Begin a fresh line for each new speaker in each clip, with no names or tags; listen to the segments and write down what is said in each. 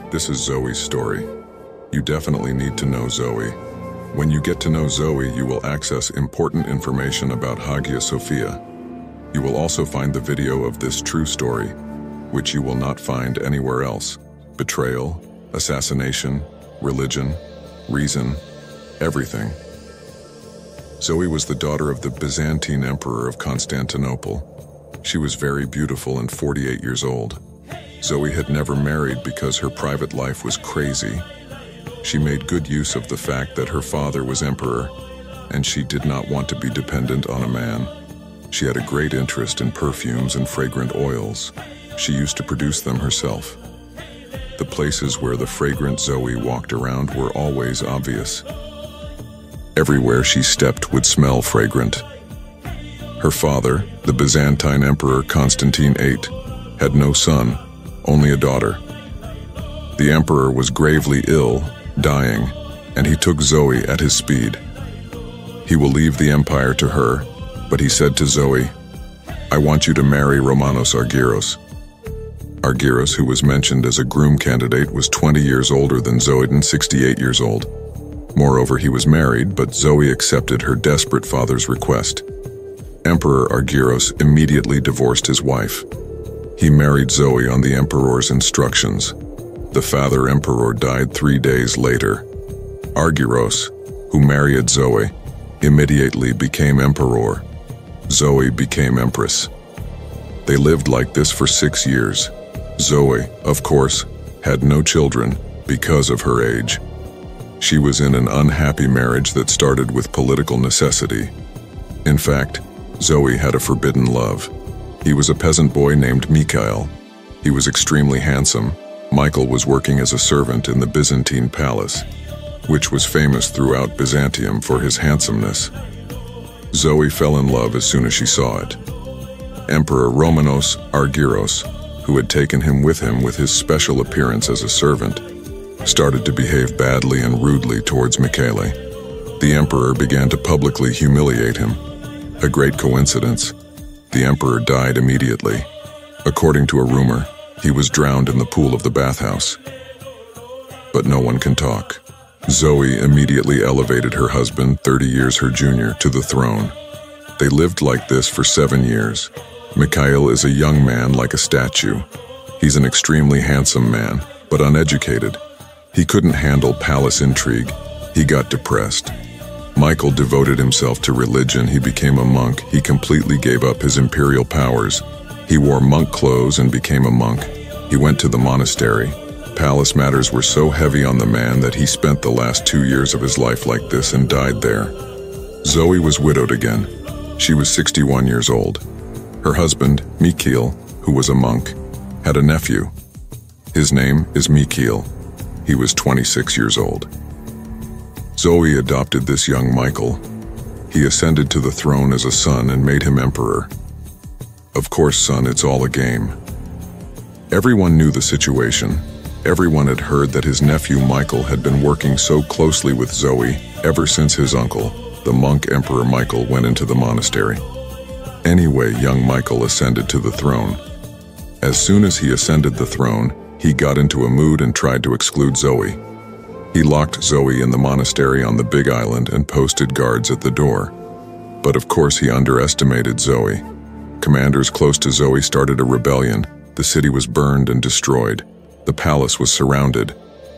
This is Zoe's story. You definitely need to know Zoe. When you get to know Zoe, you will access important information about AYASOFYA. You will also find the video of this true story, which you will not find anywhere else. Betrayal, assassination, religion, reason, everything. Zoe was the daughter of the Byzantine Emperor of Constantinople. She was very beautiful and 48 years old. Zoe had never married because her private life was crazy. She made good use of the fact that her father was emperor, and she did not want to be dependent on a man. She had a great interest in perfumes and fragrant oils. She used to produce them herself. The places where the fragrant Zoe walked around were always obvious. Everywhere she stepped would smell fragrant. Her father, the Byzantine Emperor Constantine VIII, had no son, only a daughter. The emperor was gravely ill, dying, and he took Zoe at his speed. He will leave the empire to her, but he said to Zoe, "I want you to marry Romanos Argyros." Argyros, who was mentioned as a groom candidate, was 20 years older than Zoe and 68 years old. Moreover, he was married, but Zoe accepted her desperate father's request. Emperor Argyros immediately divorced his wife. He married Zoe on the emperor's instructions. The father emperor died 3 days later. Argyros, who married Zoe, immediately became emperor. Zoe became empress. They lived like this for 6 years. Zoe, of course, had no children because of her age. She was in an unhappy marriage that started with political necessity. In fact, Zoe had a forbidden love. He was a peasant boy named Mikhail. He was extremely handsome. Michael was working as a servant in the Byzantine palace, which was famous throughout Byzantium for his handsomeness. Zoe fell in love as soon as she saw it. Emperor Romanos Argyros, who had taken him with his special appearance as a servant, started to behave badly and rudely towards Mikhail. The emperor began to publicly humiliate him. A great coincidence. The emperor died immediately. According to a rumor, he was drowned in the pool of the bathhouse. But no one can talk. Zoe immediately elevated her husband, 30 years her junior, to the throne. They lived like this for 7 years. Mikhail is a young man like a statue. He's an extremely handsome man, but uneducated. He couldn't handle palace intrigue. He got depressed. Michael devoted himself to religion. He became a monk. He completely gave up his imperial powers. He wore monk clothes and became a monk. He went to the monastery. Palace matters were so heavy on the man that he spent the last 2 years of his life like this and died there. Zoe was widowed again. She was 61 years old. Her husband, Mikhail, who was a monk, had a nephew. His name is Mikhail. He was 26 years old. Zoe adopted this young Michael. He ascended to the throne as a son and made him emperor. Of course, son, it's all a game. Everyone knew the situation. Everyone had heard that his nephew Michael had been working so closely with Zoe ever since his uncle, the monk Emperor Michael, went into the monastery. Anyway, young Michael ascended to the throne. As soon as he ascended the throne, he got into a mood and tried to exclude Zoe. He locked Zoe in the monastery on the big island and posted guards at the door. But of course he underestimated Zoe. Commanders close to Zoe started a rebellion. The city was burned and destroyed. The palace was surrounded.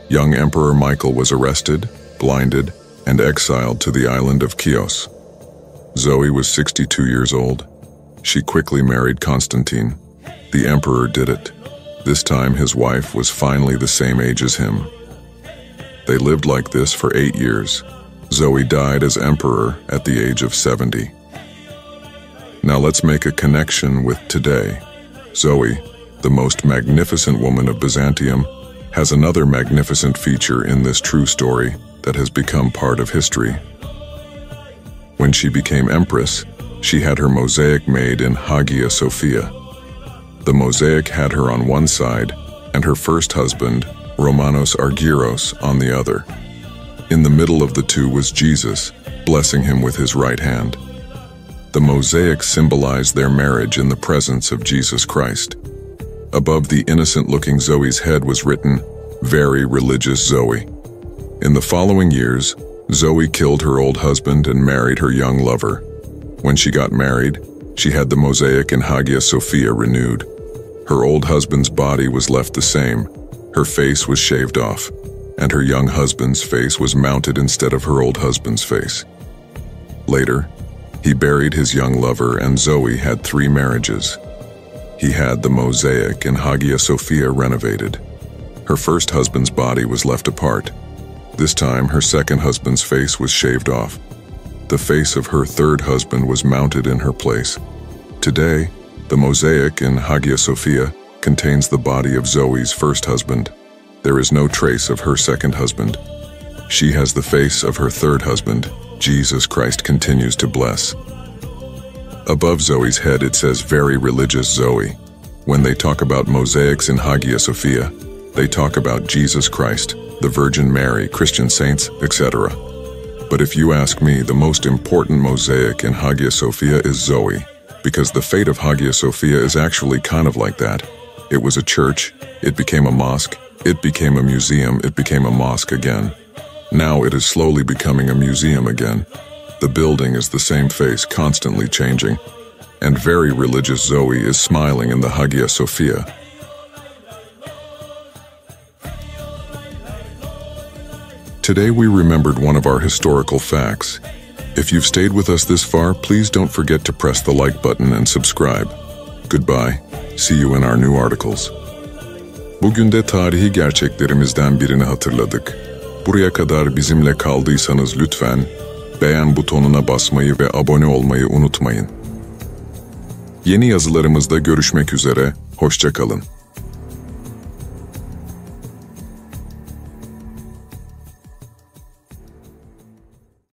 Young Emperor Michael was arrested, blinded, and exiled to the island of Chios. Zoe was 62 years old. She quickly married Constantine. The emperor did it. This time his wife was finally the same age as him. They lived like this for 8 years. Zoe died as emperor at the age of 70. Now let's make a connection with today. Zoe, the most magnificent woman of Byzantium, has another magnificent feature in this true story that has become part of history. When she became empress, she had her mosaic made in AYASOFYA. The mosaic had her on one side and her first husband, Romanos Argyros, on the other. In the middle of the two was Jesus, blessing him with his right hand. The mosaic symbolized their marriage in the presence of Jesus Christ. Above the innocent-looking Zoe's head was written, very religious ZOE. In the following years, ZOE killed her old husband and married her young lover. When she got married, she had the mosaic in Hikayesi renewed. Her old husband's body was left the same, her face was shaved off, and her young husband's face was mounted instead of her old husband's face. Later, he buried his young lover and ZOE had 3 marriages. He had the mosaic in Hikayesi renovated. Her first husband's body was left apart. This time, her second husband's face was shaved off. The face of her third husband was mounted in her place. Today, the mosaic in Hikayesi contains the body of ZOE's first husband. There is no trace of her second husband. She has the face of her third husband. Jesus Christ continues to bless. Above ZOE's head it says very religious ZOE. When they talk about mosaics in Hikayesi, they talk about Jesus Christ, the Virgin Mary, Christian saints, etc. But if you ask me, the most important mosaic in Hikayesi is ZOE, because the fate of Hikayesi is actually kind of like that. It was a church, it became a mosque, it became a museum, it became a mosque again. Now it is slowly becoming a museum again. The building is the same face, constantly changing. And very religious ZOE is smiling in the Hikayesi. Today we remembered one of our historical facts. If you've stayed with us this far, please don't forget to press the like button and subscribe. Goodbye. See you in our new articles. Bugün de tarihi gerçeklerimizden birini hatırladık. Buraya kadar bizimle kaldıysanız lütfen beğen butonuna basmayı ve abone olmayı unutmayın. Yeni yazılarımızda görüşmek üzere, hoşça kalın.